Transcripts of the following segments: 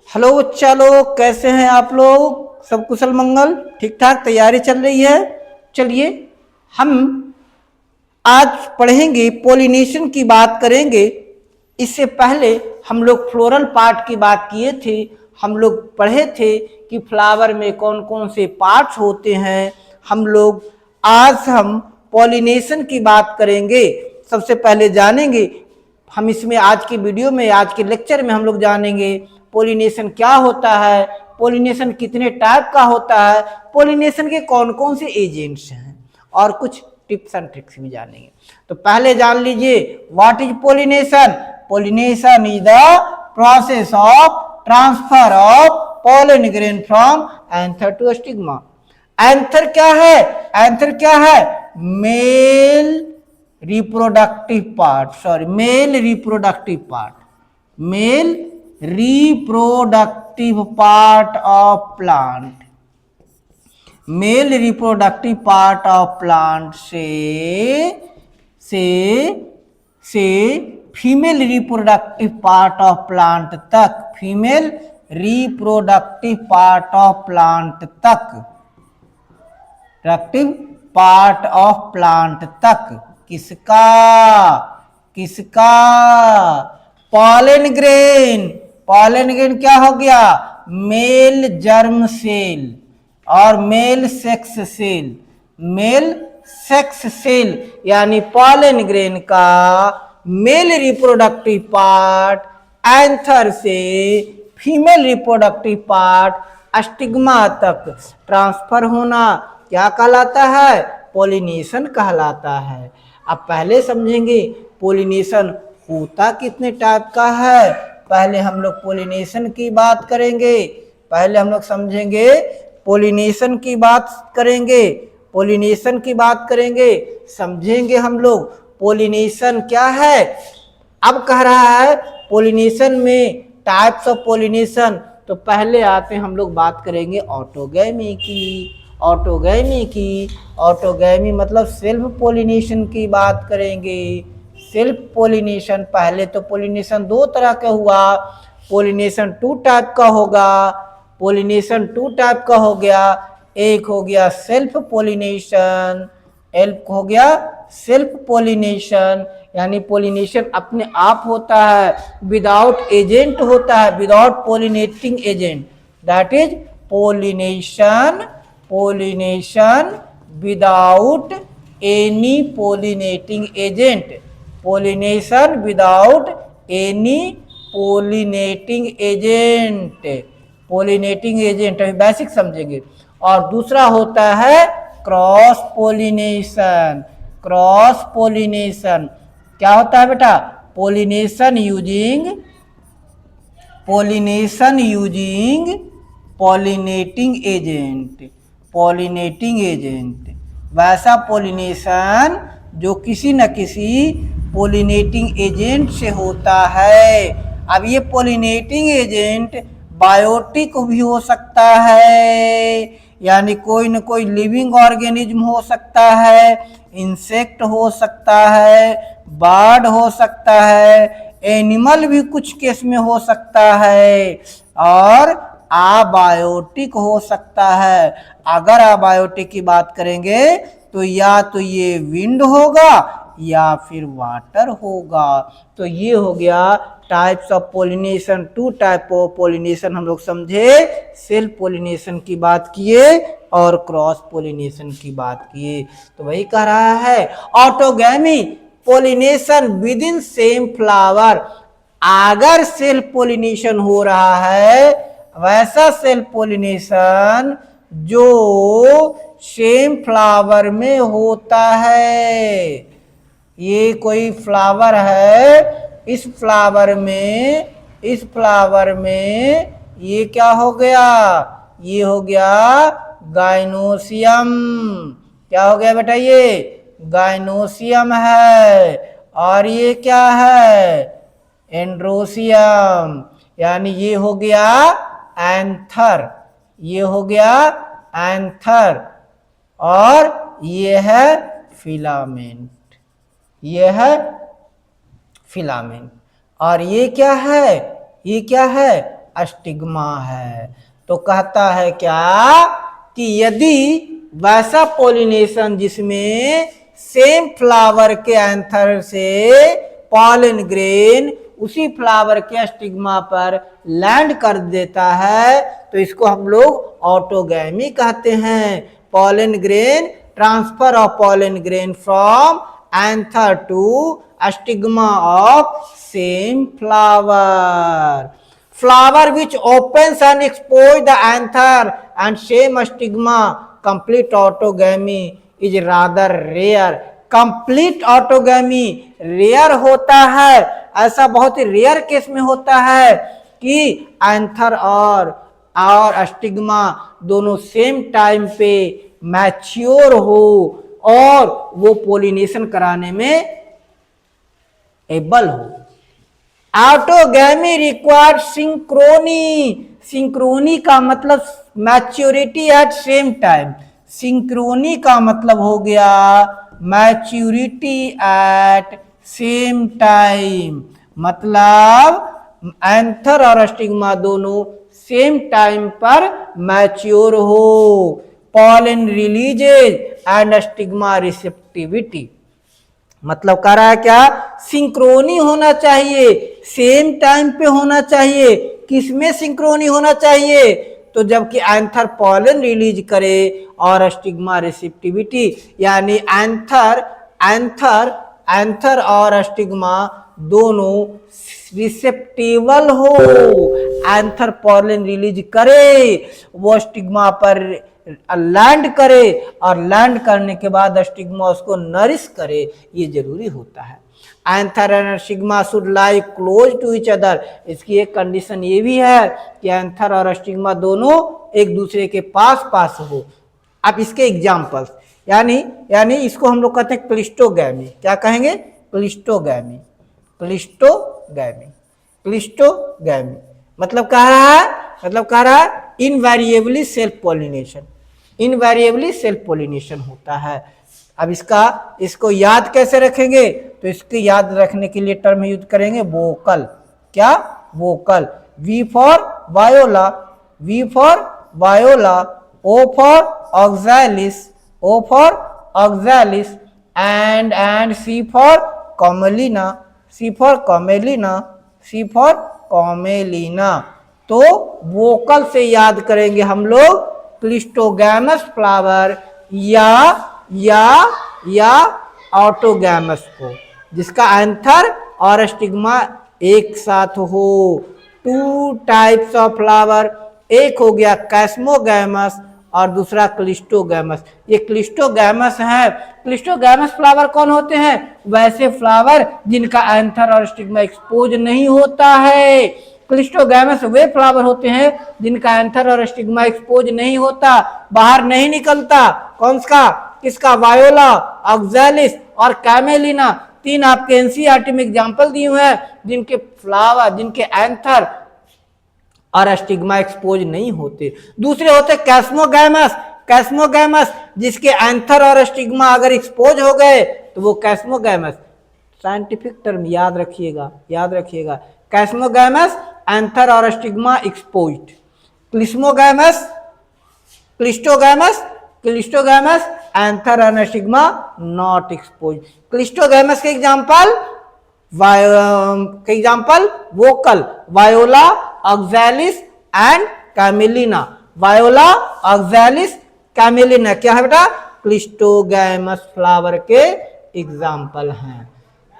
Hello बच्चा लोग, कैसे हैं आप लोग? सब कुशल मंगल, ठीक ठाक तैयारी चल रही है। चलिए हम आज पढ़ेंगे, पोलिनेशन की बात करेंगे। इससे पहले हम लोग फ्लोरल पार्ट की बात किए थे। हम लोग पढ़े थे कि फ्लावर में कौन कौन से पार्ट्स होते हैं। आज हम पोलिनेशन की बात करेंगे। सबसे पहले जानेंगे हम इसमें, आज की वीडियो में, आज के लेक्चर में हम लोग जानेंगे पोलिनेशन क्या होता है, पोलिनेशन कितने टाइप का होता है, पोलिनेशन के कौन कौन से एजेंट्स हैं, और कुछ टिप्स एंड ट्रिक्स भी जानेंगे। तो पहले जान लीजिए what is pollination. Pollination is the process of transfer of pollen grain from anther to stigma. Anther क्या है? एंथर क्या है? Male reproductive part, male reproductive part, male reproductive part of plant. Male reproductive part of plant से female reproductive part of plant तक, female reproductive part of plant तक, reproductive part of plant तक किसका? किसका? Pollen grain. Pollen grain क्या हो गया? Male germ cell और male sex cell. Male sex cell यानी पॉलन ग्रेन का मेल रिप्रोडक्टिव पार्ट एंथर से फीमेल रिप्रोडक्टिव पार्ट स्टिग्मा तक ट्रांसफर होना क्या कहलाता है? पोलिनेशन कहलाता है। अब पहले समझेंगे पोलिनेशन होता कितने टाइप का है। पहले हम लोग पोलिनेशन की बात करेंगे। पहले हम लोग समझेंगे पोलिनेशन की बात करेंगे। पोलिनेशन की बात करेंगे, समझेंगे हम लोग पोलिनेशन क्या है। अब कह रहा है पोलिनेशन में टाइप्स ऑफ पोलिनेशन। तो पहले आते हम लोग बात करेंगे ऑटोगैमी की। ऑटोगैमी की, ऑटोगैमी मतलब सेल्फ पोलिनेशन की बात करेंगे। सेल्फ पोलिनेशन, पहले तो पोलिनेशन दो तरह का हुआ। पोलिनेशन टू टाइप का होगा। पोलिनेशन टू टाइप का हो गया। एक हो गया सेल्फ पोलिनेशन, एक हो गया सेल्फ पोलिनेशन यानी पोलिनेशन अपने आप होता है, विदाउट एजेंट होता है, without pollinating agent. That is pollination, pollination without any pollinating agent. Pollination without any pollinating agent. Pollinating agent अभी बेसिक समझेंगे। और दूसरा होता है क्रॉस पोलिनेशन। क्रॉस पोलिनेशन क्या होता है बेटा? Pollination using, pollination using pollinating agent. Pollinating agent वैसा पोलिनेशन जो किसी न किसी पोलिनेटिंग एजेंट से होता है। अब ये पोलिनेटिंग एजेंट बायोटिक भी हो सकता है, यानी कोई न कोई लिविंग ऑर्गेनिज्म हो सकता है, इंसेक्ट हो सकता है, बर्ड हो सकता है, एनिमल भी कुछ केस में हो सकता है, और अबायोटिक हो सकता है। अगर अबायोटिक की बात करेंगे तो या तो ये विंड होगा या फिर वाटर होगा। तो ये हो गया types of pollination. Two type of pollination हम लोग समझे। सेल्फ पोलिनेशन की बात किए और क्रॉस पोलिनेशन की बात किए। तो वही कह रहा है autogamy, pollination with in same flower. अगर सेल्फ पोलिनेशन हो रहा है, वैसा सेल्फ पोलिनेशन जो सेम फ्लावर में होता है। ये कोई फ्लावर है, इस फ्लावर में ये क्या हो गया? ये हो गया गाइनोसियम। क्या हो गया बेटा? ये गाइनोसियम है। और ये क्या है? एंड्रोसियम। यानी ये हो गया एंथर। ये हो गया एंथर। और ये है फिलामेंट। ये है फिलामेंट। और ये क्या है? ये क्या है? स्टिग्मा है। तो कहता है क्या कि यदि वैसा पॉलिनेशन जिसमें सेम फ्लावर के एंथर से पॉलन ग्रेन उसी फ्लावर के स्टिग्मा पर लैंड कर देता है तो इसको हम लोग ऑटोगैमी कहते हैं। Pollen grain, transfer of pollen grain from anther to stigma of same flower. Flower which opens and exposes the anther and same stigma, complete autogamy is rather rare. Complete autogamy rare होता है, ऐसा बहुत ही rare case में होता है कि anther और stigma दोनों सेम टाइम पे मैच्योर हो और वो पोलिनेशन कराने में एबल हो। Autogamy required Synchrony. सिंक्रोनी का मतलब maturity at same time. Synchrony का मतलब हो गया मैच्योरिटी एट सेम टाइम, मतलब एंथर और स्टिग्मा दोनों सेम टाइम पर मैच्योर हो। Pollen releases and stigma receptivity, मतलब कह रहा है क्या, सिंक्रोनी होना चाहिए, सेम टाइम पे होना चाहिए। किसमें सिंक्रोनी होना चाहिए, तो जबकि एंथर पॉलन रिलीज करे और स्टिग्मा रिसेप्टिविटी, यानी एंथर और स्टिग्मा दोनों रिसेप्टिबल हो। एंथर पॉलन रिलीज करे, वो स्टिग्मा पर लैंड करे और लैंड करने के बाद स्टिग्मा उसको नरिश करे, ये जरूरी होता है। Anther and stigma should lie close to each other. इसकी एक कंडीशन ये भी है कि एंथर और स्टिग्मा दोनों एक दूसरे के पास पास हो। अब इसके एग्जाम्पल्स, यानी इसको हम लोग कहते हैं क्लिस्टोगैमी। क्या कहेंगे, क्लिस्टोगैमी। क्लिस्टोगैमी मतलब कह रहा है invariably self pollination, invariably self pollination होता है। अब इसको याद कैसे रखेंगे, तो इसकी याद रखने के लिए टर्म यूज करेंगे वोकल। क्या, vocal. V for viola, V for viola, O for oxalis, and C for commelina, तो वोकल से याद करेंगे हम लोग क्लिस्टोगैमस फ्लावर या ऑटोगैमस को, जिसका एंथर और स्टिग्मा एक साथ हो। टू टाइप्स ऑफ फ्लावर, एक हो गया कैस्मोगैमस और दूसरा क्लिस्टोगैमस। ये क्लिस्टोगैमस है। क्लिस्टोगैमस फ्लावर कौन होते हैं, वैसे फ्लावर जिनका एंथर और स्टिग्मा एक्सपोज नहीं होता है। क्लिस्टोगैमस वे फ्लावर होते हैं जिनका एंथर और स्टिग्मा एक्सपोज नहीं होता, बाहर नहीं निकलता। कौन सा, किसका, वायोला, ऑक्सैलिस और कैमेलिना। तीन आपके एनसीईआरटी में एग्जांपल दिए हुए हैं जिनके फ्लावर, जिनके एंथर और स्टिग्मा एक्सपोज नहीं होते। दूसरे होते कैस्मोगैमस जिसके एंथर और स्टिग्मा अगर एक्सपोज हो गए तो वो कैस्मोगैमस। साइंटिफिक टर्म याद रखिएगा। कैस्मोगैमस एंथर और स्टिग्मा एक्सपोज्ड। क्लिस्टोगैमस एंथर और स्टिग्मा नॉट एक्सपोज्ड। क्लिस्टोगैमस के example vocal, viola, oxalis and commelina. Viola, oxalis, commelina क्या है बेटा, क्लिस्टोगैमस फ्लावर के एग्जांपल हैं।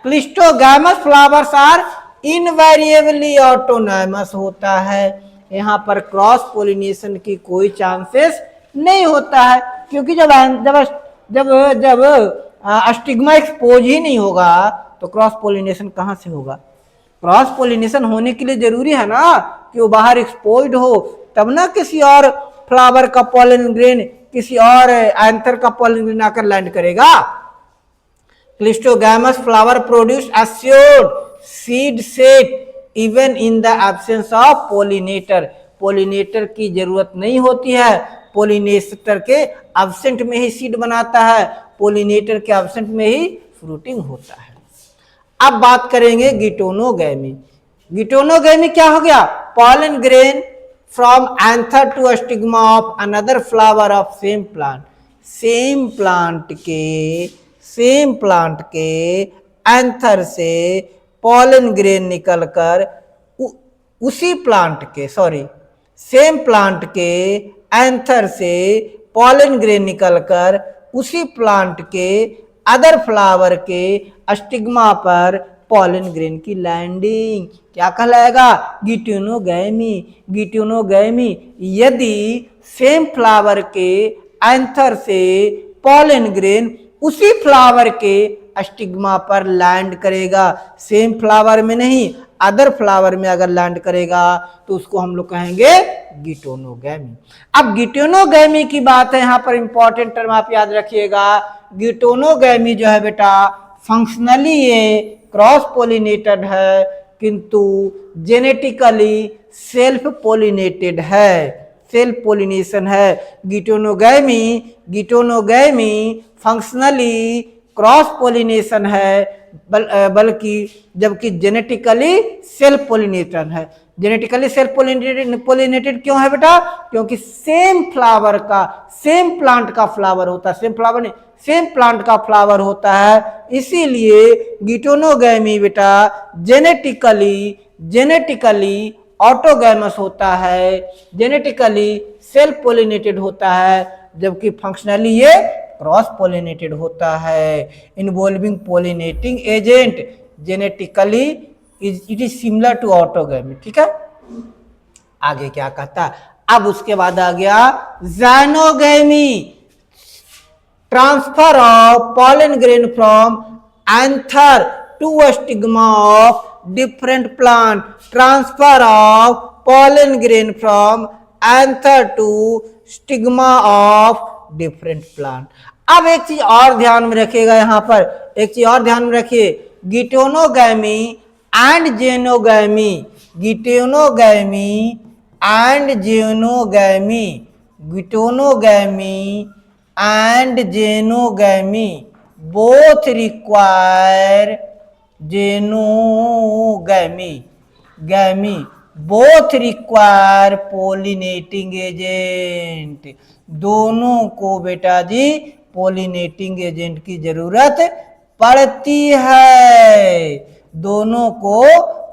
Cleistogamous flowers are invariably autonomous होता है। यहाँ पर क्रॉस पोलिनेशन की कोई चांसेस नहीं होता है, क्योंकि जब स्टिग्मा एक्सपोज ही नहीं होगा तो क्रॉस पोलिनेशन कहाँ से होगा। क्रॉस पोलिनेशन होने के लिए जरूरी है ना कि वो बाहर एक्सपोज्ड हो, तब ना किसी और फ्लावर का पॉलन ग्रेन, किसी और एंथर का पॉलन ग्रेन आकर लैंड करेगा। Cleistogamous flower produce assured seed set even in the absence of pollinator. Pollinator की जरूरत नहीं होती है, पोलिनेटर के एब्सेंट में ही सीड बनाता है, पोलिनेटर के एब्सेंट में ही फ्रूटिंग होता है। अब बात करेंगे गिटोनोगैमी। गिटोनोगैमी क्या हो गया? Pollen grain from anther to stigma of another flower of same plant. Same plant के एंथर से पॉलन ग्रेन निकलकर उसी प्लांट के सेम प्लांट के एंथर से पॉलन ग्रेन निकलकर उसी प्लांट के अदर फ्लावर के स्टिग्मा पर पॉलन ग्रेन की लैंडिंग क्या कहलाएगा? गिटोनोगैमी। गिटोनोगैमी यदि सेम फ्लावर के एंथर से पॉलन ग्रेन उसी फ्लावर के स्टिग्मा पर लैंड करेगा, सेम फ्लावर में नहीं अदर फ्लावर में अगर लैंड करेगा तो उसको हम लोग कहेंगे गिटोनोगैमी। अब गिटोनोगैमी की बात है, यहां पर इंपॉर्टेंट टर्म आप याद रखिएगा। गिटोनोगैमी जो है बेटा फंक्शनली ये क्रॉस पोलिनेटेड है, किंतु जेनेटिकली सेल्फ पोलिनेटेड है, सेल्फ पोलिनेशन है। गिटोनोगैमी फंक्शनली क्रॉस पोलिनेशन है, बल्कि जबकि जेनेटिकली सेल्फ पोलिनेशन है। जेनेटिकली सेल्फ पोलिनेटेड क्यों है बेटा? क्योंकि सेम फ्लावर का, सेम प्लांट का फ्लावर होता है, सेम फ्लावर नहीं सेम प्लांट का फ्लावर होता है, इसीलिए गिटोनोगैमी बेटा जेनेटिकली ऑटोगैमस होता है, जेनेटिकली सेल्फ पोलिनेटेड होता है, जबकि फंक्शनली ये क्रॉस पोलिनेटेड होता है। Involving pollinating agent genetically it is similar to autogamy. ठीक है, आगे क्या कहता है? अब उसके बाद आ गया xenogamy, transfer of pollen grain from anther to stigma of different plant. Transfer of pollen grain from anther to stigma of different plant. अब एक चीज और ध्यान में रखिएगा, यहां पर एक चीज और ध्यान में रखिए, geitonogamy and xenogamy, geitonogamy and xenogamy, geitonogamy and genogamy both require both require pollinating agent। दोनों को बेटा जी पोलिनेटिंग एजेंट की जरूरत पड़ती है, दोनों को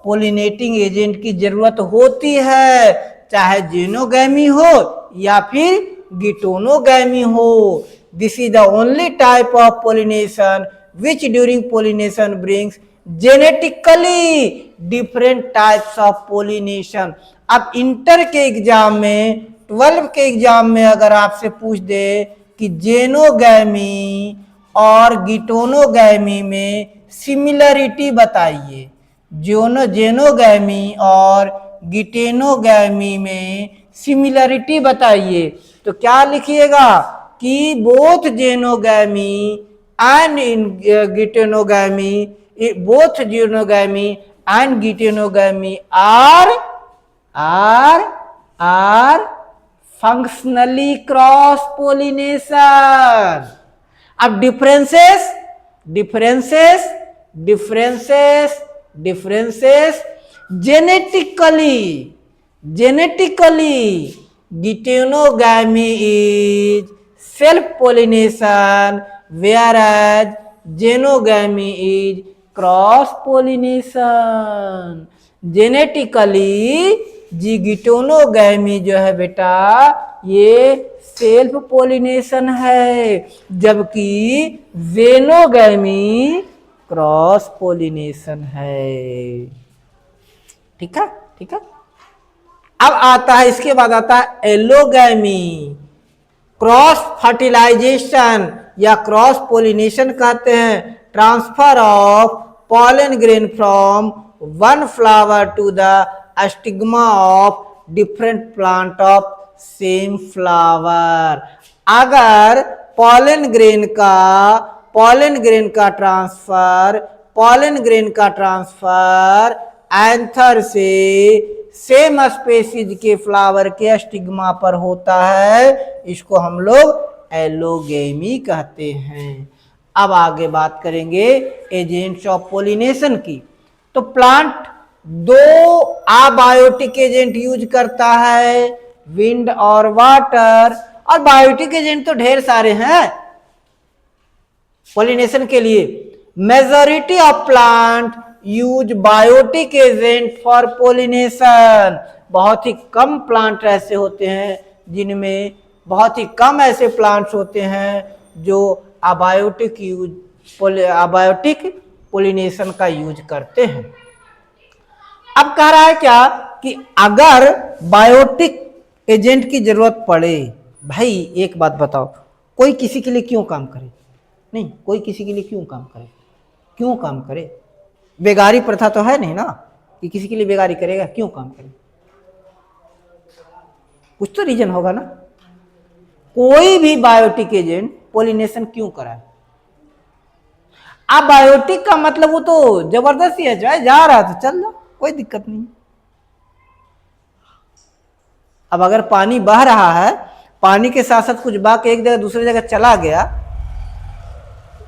पोलिनेटिंग एजेंट की जरूरत होती है, चाहे जेनोगैमी हो या फिर गिटोनोगैमी हो। This is the only type of pollination which during pollination brings genetically different types of pollination. अब इंटर के एग्जाम में, 12 के एग्जाम में अगर आपसे पूछ दे कि जेनोगैमी और गिटोनोगैमी में सिमिलरिटी बताइए, जेनोगैमी और गिटेनोगैमी में सिमिलरिटी बताइए, तो क्या लिखिएगा कि both xenogamy and geitonogamy, both xenogamy and geitonogamy are functionally cross pollination. अब differences genetically geitonogamy is self-pollination whereas xenogamy is cross-pollination। Genetically जी गिटेनोगैमी जो है बेटा ये सेल्फ पोलिनेशन है, जबकि जेनोगैमी क्रॉस पोलिनेशन है। ठीक है, ठीक है। अब आता है, इसके बाद आता है एलोगैमी, क्रॉस फर्टिलाइजेशन या क्रॉस पोलिनेशन कहते हैं, transfer of pollen grain from one flower to the stigma of different plant of same flower. अगर पॉलन ग्रेन का ट्रांसफर एंथर से सेम स्पेसीज के फ्लावर के स्टिग्मा पर होता है, इसको हम लोग एलोगैमी कहते हैं। अब आगे बात करेंगे एजेंट्स ऑफ पोलिनेशन की। तो प्लांट दो अबायोटिक एजेंट यूज करता है, विंड और वाटर। और बायोटिक एजेंट तो ढेर सारे हैं पॉलिनेशन के लिए। Majority of plant use biotic agent for pollination. बहुत ही कम प्लांट ऐसे होते हैं जिनमें, बहुत ही कम ऐसे प्लांट्स होते हैं जो अबायोटिक पॉलिनेशन का यूज करते हैं। अब कह रहा है क्या कि अगर बायोटिक एजेंट की जरूरत पड़े, भाई एक बात बताओ, कोई किसी के लिए क्यों काम करे? नहीं, कोई किसी के लिए क्यों काम करे? क्यों काम करे? बेगारी प्रथा तो है नहीं ना कि किसी के लिए बेगारी करेगा, क्यों काम करे? कुछ तो रीजन होगा ना। कोई भी बायोटिक एजेंट पॉलिनेशन क्यों कराए? अब बायोटिक का मतलब वो तो जबरदस्ती है, चाहे जा रहा तो चल जा, कोई दिक्कत नहीं। अब अगर पानी बह रहा है, पानी के साथ साथ कुछ बह के एक जगह दूसरी जगह चला गया,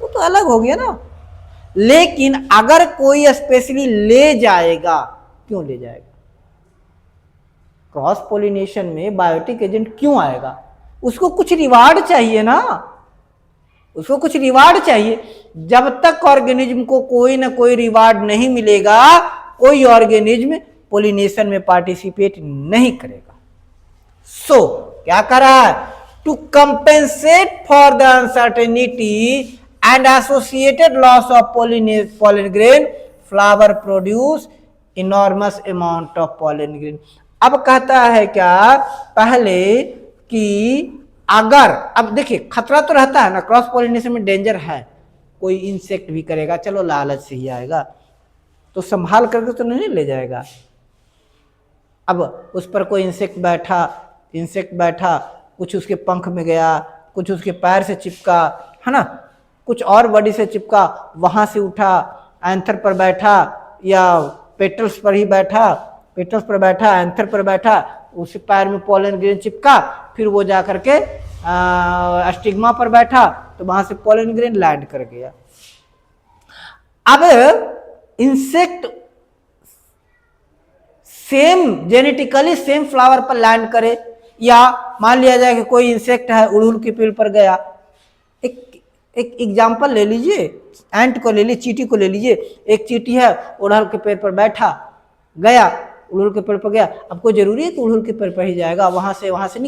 वो तो अलग हो गया ना। लेकिन अगर कोई स्पेशली ले जाएगा, क्यों ले जाएगा? क्रॉस पॉलिनेशन में बायोटिक एजेंट क्यों आएगा? उसको कुछ रिवार्ड चाहिए ना, उसको कुछ रिवार्ड चाहिए। जब तक ऑर्गेनिज्म को कोई ना कोई रिवार्ड नहीं मिलेगा, कोई ऑर्गेनिज्म पॉलिनेशन में पार्टिसिपेट नहीं करेगा। सो क्या कर रहा है? To compensate for the uncertainty and associated loss of pollen grain, flower produce enormous amount of pollen grain। अब कहता है क्या पहले कि अगर, अब देखिए खतरा तो रहता है ना, क्रॉस पॉलिनेशन में डेंजर है, कोई इंसेक्ट भी करेगा, चलो लालच से ही आएगा तो संभाल करके तो नहीं ले जाएगा। अब उस पर कोई इंसेक्ट बैठा, कुछ उसके पंख में गया, कुछ उसके पैर से चिपका, है ना, कुछ और बॉडी से चिपका, वहां से उठा, एंथर पर बैठा या पेटल्स पर ही बैठा, पेटल्स पर बैठा, एंथर पर बैठा, उस पैर में पोलन ग्रेन चिपका, फिर वो जा करके स्टिग्मा पर बैठा तो वहां से पोलन ग्रेन लैंड कर गया। अब insect same genetically same flower पर लैंड करे, या मान लिया जाए कि कोई इंसेक्ट है उड़हुल के पेड़ पर गया। एक एग्जांपल ले लीजिए, एंट को ले लीजिए, चींटी को ले लीजिए। एक चींटी है उड़हुल के पेड़ पर बैठा, गया उड़हुल के पेड़ पर गया। अब कोई जरूरी है कि उड़हुल के पेड़ पर ही जाएगा? वहां से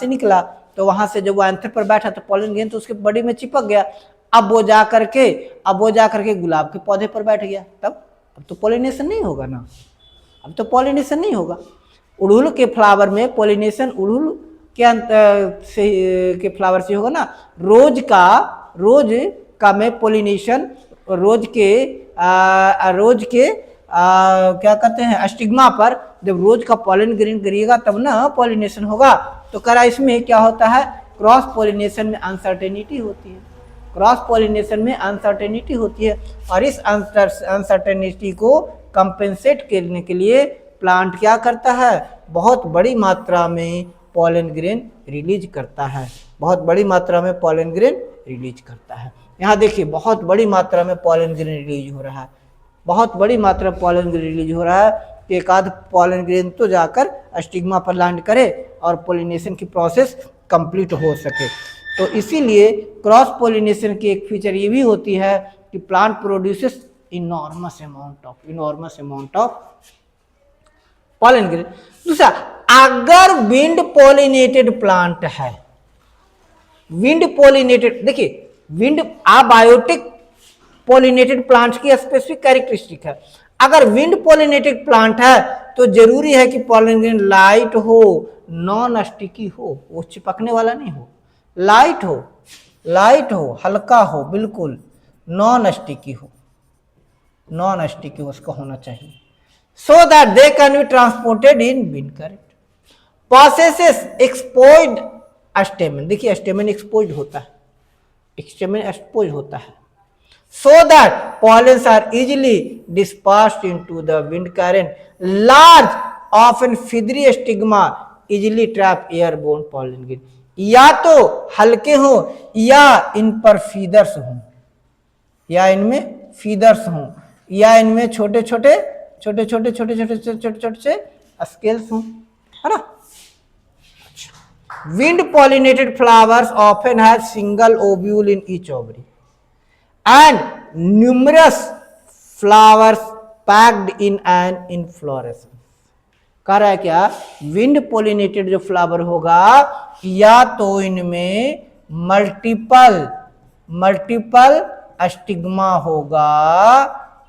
निकला तो वहां से जब वो एंथर पर बैठा तो पोलन ग्रेन तो उसके बॉडी में चिपक गया। अब वो जा करके गुलाब के पौधे पर बैठ गया, तब अब तो पॉलिनेशन नहीं होगा ना, अब तो पॉलिनेशन नहीं होगा। उड़हुल के फ्लावर में पॉलिनेशन उड़हुल के फ्लावर से होगा ना। रोज का में पॉलिनेशन रोज के क्या कहते हैं स्टिग्मा पर, जब रोज का पॉलन ग्रेन गिरेगा तब ना पॉलिनेशन होगा। तो करा इसमें क्या होता है? क्रॉस पॉलिनेशन में अनसर्टेनिटी होती है, क्रॉस पॉलिनेशन में अनसर्टेनिटी होती है। और इस अनसर्टेनिटी को कंपेंसेट करने के लिए प्लांट क्या करता है? बहुत बड़ी मात्रा में पोलन ग्रेन रिलीज करता है, बहुत बड़ी मात्रा में पोलन ग्रेन रिलीज करता है। यहाँ देखिए बहुत बड़ी मात्रा में पोलन ग्रेन रिलीज हो रहा है, बहुत बड़ी मात्रा में पोलन ग्रेन रिलीज हो रहा है कि एक आध पोलन ग्रेन तो जाकर स्टिग्मा पर लैंड करे और पोलिनेशन की प्रोसेस कंप्लीट हो सके। तो इसीलिए क्रॉस पोलिनेशन की एक फीचर ये भी होती है कि plant produces enormous amount of pollen grain. दूसरा, अगर विंड पॉलिनेटेड प्लांट है, विंड पॉलिनेटेड, देखिए विंड अबायोटिक पॉलिनेटेड प्लांट की स्पेसिफिक कैरेक्टरिस्टिक है। अगर विंड पॉलिनेटेड प्लांट है तो जरूरी है कि पोलन ग्रेन लाइट हो, नॉन स्टिकी हो, वो चिपकने वाला नहीं हो, लाइट हो, हल्का हो, बिल्कुल नॉन स्टिकी उसका होना चाहिए। so that they can be transported in wind current, possesses exposed stamen, देखिए stamen exposed होता है, so that pollens are easily dispersed into the wind current, large often feathery stigma easily trap airborne pollen grain, या तो हल्के हो या इन पर feathers हो, या इनमें छोटे छोटे छोटे छोटे छोटे छोटे छोटे छोटे से स्केल्स हों, है ना। Wind pollinated flowers often have single ovule in each ovary and numerous flowers packed in an inflorescence. कह रहा है क्या, विंड पोलिनेटेड जो फ्लावर होगा या तो इनमें मल्टीपल स्टिग्मा होगा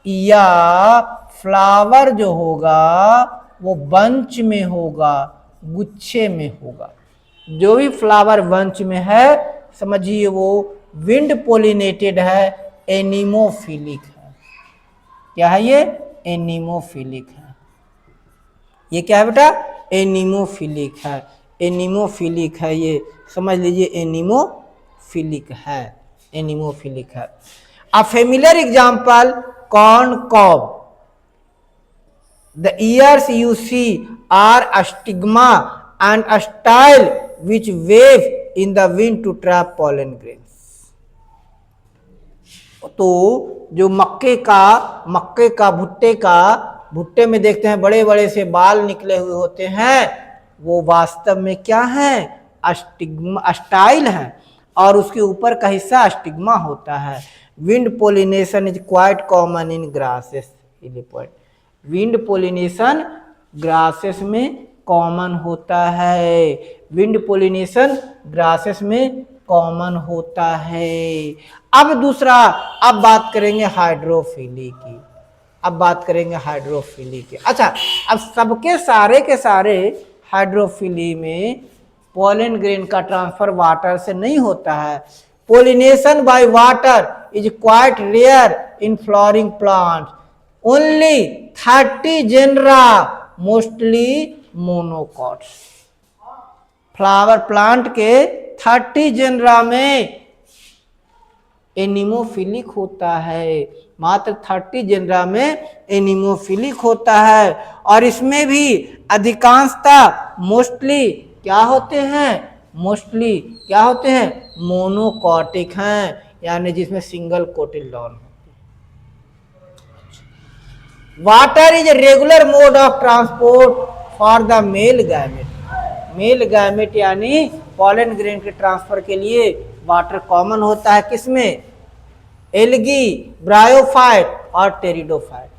या फ्लावर जो होगा वो बंच में होगा, गुच्छे में होगा। जो भी फ्लावर बंच में है समझिए वो विंड पोलिनेटेड है, एनिमोफिलिक है। क्या है ये, एनिमोफिलिक है। ये क्या है बेटा, एनिमोफिलिक है, एनिमोफिलिक है, ये समझ लीजिए एनिमोफिलिक है, एनिमोफिलिक है। A familiar example corn cob, the ears you see are a stigma and a style which wave in the wind to trap pollen grains. तो जो मक्के का भुट्टे में देखते हैं बड़े बड़े से बाल निकले हुए होते हैं, वो वास्तव में क्या है, अस्टिग्मा, स्टाइल है, और उसके ऊपर का हिस्सा अस्टिग्मा होता है। Wind pollination is quite common in grasses. Wind pollination grasses में कॉमन होता है, विंड पोलिनेशन ग्रासेस में कॉमन होता है। अब दूसरा, अब बात करेंगे हाइड्रोफिली की, अब बात करेंगे हाइड्रोफिली की। अच्छा, अब सबके सारे के सारे हाइड्रोफिली में पोलन ग्रेन का ट्रांसफर वाटर से नहीं होता है। Pollination by water is quite rare in flowering plant, only 30 genera, mostly monocots. Flower plant के 30 जेनरा में एनिमोफिलिक होता है, मात्र 30 जेनरा में एनिमोफिलिक होता है, और इसमें भी अधिकांशतः मोस्टली क्या होते हैं, मोस्टली क्या होते हैं, मोनोकॉटिक हैं, यानी जिसमें single cotyledon. Water is a regular mode of transport for the male gamete. Male gamete यानी पॉलन ग्रेन के ट्रांसफर के लिए वाटर कॉमन होता है, किसमें, एल्गी, ब्रायोफाइट और टेरिडोफाइट।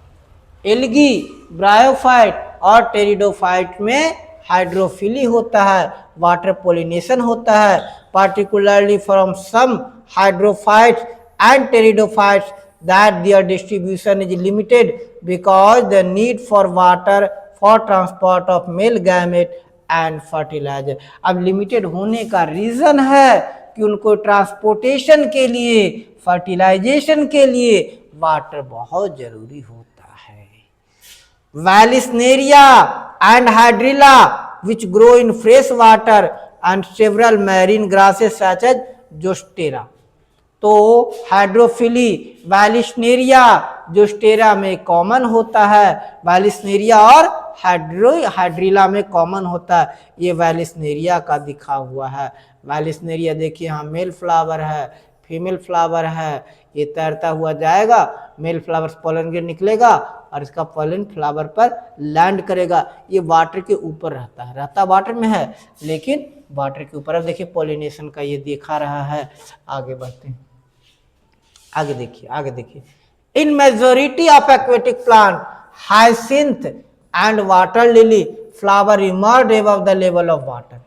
एल्गी, ब्रायोफाइट और टेरिडोफाइट में हाइड्रोफिली होता है, वाटर पोलिनेशन होता है, particularly from some hydrophytes and pteridophytes that their distribution is limited because the need for water for transport of male gamete and fertilizer। अब limited होने का reason है कि उनको ट्रांसपोर्टेशन के लिए, फर्टिलाइजेशन के लिए वाटर बहुत जरूरी होता है। Vallisneria and Hydrilla which grow in fresh water and several marine grasses such as Zostera. तो हाइड्रोफिली वैलिस्नेरिया जोस्टेरा में कॉमन होता है, वैलिस्नेरिया और हाइड्रिला में कॉमन होता है। ये वैलिस्नेरिया का दिखा हुआ है। वैलिस्नेरिया देखिए यहाँ मेल फ्लावर है, फीमेल फ्लावर है, ये तैरता हुआ जाएगा, मेल फ्लावर पोलन ग्रेन निकलेगा और इसका पोलन फ्लावर पर लैंड करेगा। ये वाटर के ऊपर रहता है, रहता वाटर में है लेकिन वाटर के ऊपर। अब देखिए पॉलिनेशन का ये दिखा रहा है। आगे बढ़ते हैं, आगे देखिए, आगे देखिए। In majority of aquatic plant hyacinth and water lily flower emerge above the level of water.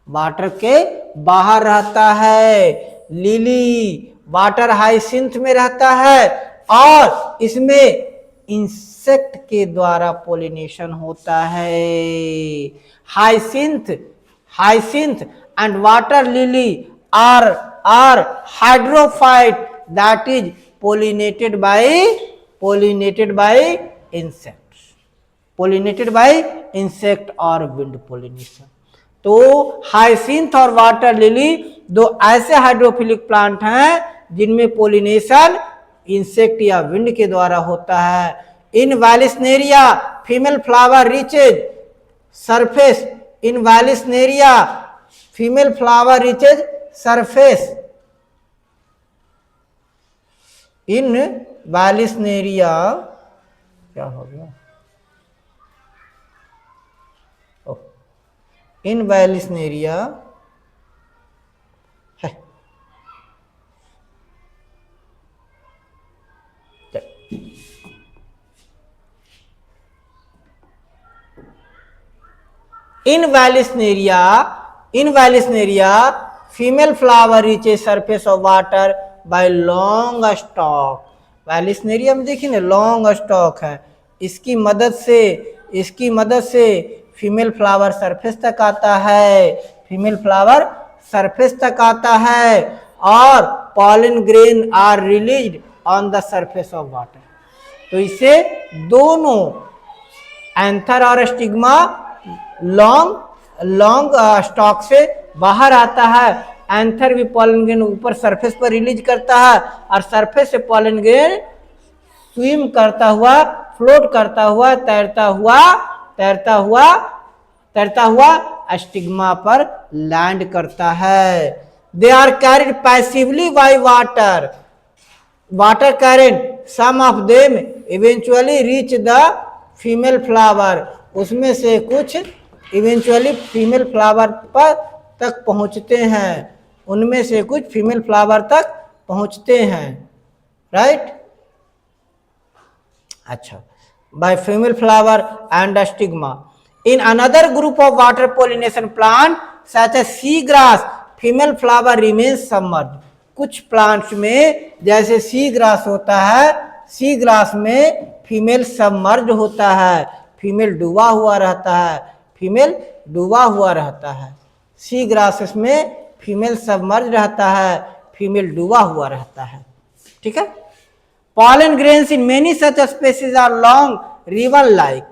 Water के बाहर रहता है लिली, वाटर हाइसिंथ में रहता है और इसमें इंसेक्ट के द्वारा पोलिनेशन होता है। Hyacinth and water lily are hydrophyte that is pollinated by insect और विंड पोलिनेशन। तो हाइसिंथ और वाटर लिली दो ऐसे हाइड्रोफिलिक प्लांट हैं जिनमें पोलिनेशन इंसेक्ट या विंड के द्वारा होता है। इन वैलिस्नेरिया फीमेल फ्लावर रीचेज सरफेस, इन वैलिस्नेरिया फीमेल फ्लावर रीचेज सरफेस, इन वैलिस्नेरिया क्या हो गया? ओह, इन वैलिस्नेरिया है। in Vallisneria, female flower reaches surface of water by long stalk. वैलिस्नेरिया में देखिए ना लॉन्ग स्टॉक है, इसकी मदद से फीमेल फ्लावर सरफेस तक आता है, फीमेल फ्लावर सरफेस तक आता है और pollen grain are released on the surface of water. तो इससे दोनों एंथर और स्टिग्मा लॉन्ग स्टॉक से बाहर आता है। एंथर भी पॉलन ग्रेन ऊपर सरफेस पर रिलीज करता है और सरफेस से पॉलन ग्रेन स्विम करता हुआ, फ्लोट करता हुआ, तैरता हुआ स्टिग्मा पर लैंड करता है। They are carried passively by water current, some of them eventually reach the female flower. उसमें से कुछ इवेंचुअली फीमेल फ्लावर पर तक पहुंचते हैं, उनमें से कुछ फीमेल फ्लावर तक पहुंचते हैं, राइट। अच्छा, by female flower and stigma. In another group of water pollination plant such as sea grass, female flower remains submerged. कुछ प्लांट्स में जैसे सी ग्रास होता है, सी ग्रास में फीमेल सबमर्ज होता है, फीमेल डूबा हुआ रहता है, सी ग्रासेस में फीमेल सबमर्ज रहता है, फीमेल डूबा हुआ रहता है, ठीक है। Pollen grains in many such species are long ribbon like,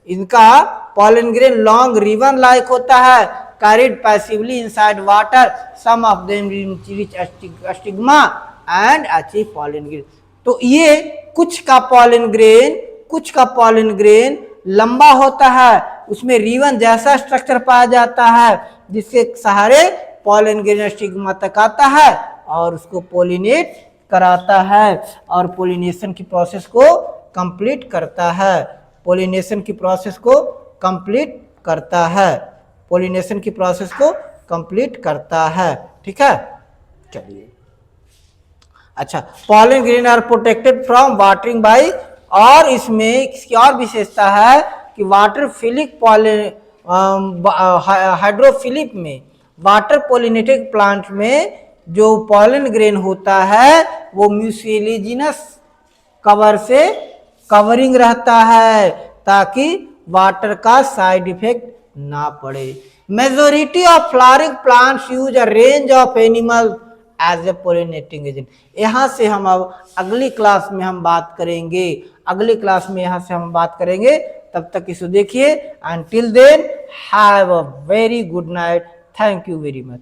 इनका pollen grain long ribbon like होता है, carried passively inside water, some of them reach stigma and achieve pollen grain। तो ये कुछ का पॉलन ग्रेन लंबा होता है, उसमें रिबन जैसा स्ट्रक्चर पाया जाता है जिसके सहारे पॉलन ग्रेन स्टिग्मा तक आता है और उसको पोलिनेट कराता है और पोलिनेशन की प्रोसेस को कंप्लीट करता है, पोलिनेशन की प्रोसेस को कंप्लीट करता है, ठीक है। चलिए, अच्छा, pollen grain are protected from watering by, और इसमें इसकी और विशेषता है कि वाटर फिलिक हाइड्रोफिलिक में, वाटर पोलिनेटेड प्लांट में जो पॉलन ग्रेन होता है वो म्यूसिलेजिनस कवर से कवरिंग रहता है ताकि वाटर का साइड इफेक्ट ना पड़े। Majority of flowering plants use a range of animal as a pollinating agent. यहाँ से हम अब अगली क्लास में हम बात करेंगे, तब तक इसको देखिए। Until then, have a very good night. Thank you very much.